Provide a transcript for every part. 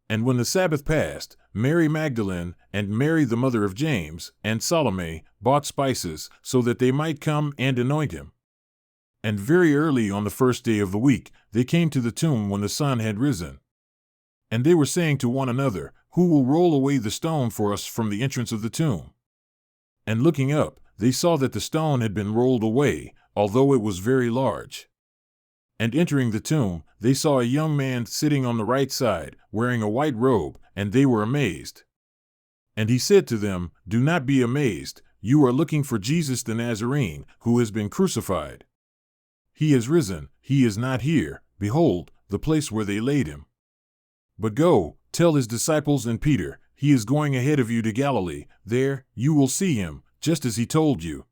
And when the Sabbath passed, Mary Magdalene and Mary the mother of James and Salome bought spices so that they might come and anoint him. And very early on the first day of the week, they came to the tomb when the sun had risen. And they were saying to one another, "Who will roll away the stone for us from the entrance of the tomb?" And looking up, they saw that the stone had been rolled away, although it was very large. And entering the tomb, they saw a young man sitting on the right side, wearing a white robe, and they were amazed. And he said to them, "Do not be amazed, you are looking for Jesus the Nazarene, who has been crucified. He is risen, he is not here, behold, the place where they laid him. But go, tell his disciples and Peter, he is going ahead of you to Galilee, there you will see him, just as he told you."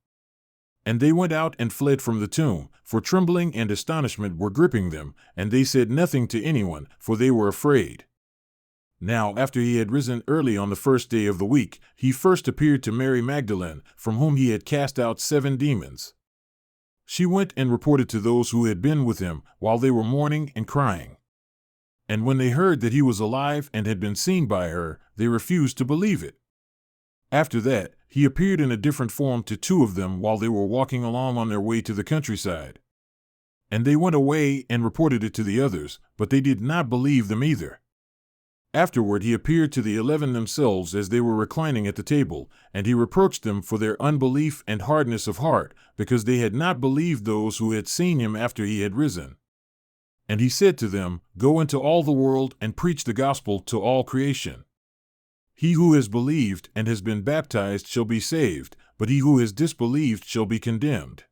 And they went out and fled from the tomb, for trembling and astonishment were gripping them, and they said nothing to anyone, for they were afraid. Now after he had risen early on the first day of the week, he first appeared to Mary Magdalene, from whom he had cast out 7 demons. She went and reported to those who had been with him, while they were mourning and crying. And when they heard that he was alive and had been seen by her, they refused to believe it. After that, he appeared in a different form to 2 of them while they were walking along on their way to the countryside. And they went away and reported it to the others, but they did not believe them either. Afterward he appeared to the 11 themselves as they were reclining at the table, and he reproached them for their unbelief and hardness of heart, because they had not believed those who had seen him after he had risen. And he said to them, "Go into all the world and preach the gospel to all creation. He who has believed and has been baptized shall be saved, but he who has disbelieved shall be condemned.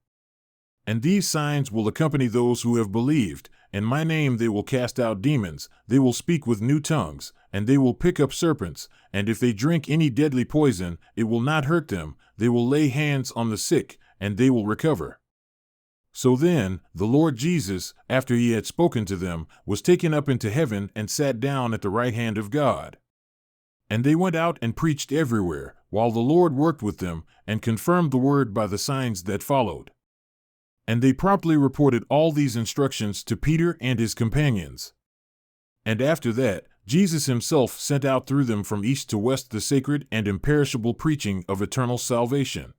And these signs will accompany those who have believed. In my name they will cast out demons, they will speak with new tongues, and they will pick up serpents, and if they drink any deadly poison, it will not hurt them, they will lay hands on the sick, and they will recover." So then, the Lord Jesus, after he had spoken to them, was taken up into heaven and sat down at the right hand of God. And they went out and preached everywhere, while the Lord worked with them, and confirmed the word by the signs that followed. And they promptly reported all these instructions to Peter and his companions. And after that, Jesus himself sent out through them from east to west the sacred and imperishable preaching of eternal salvation.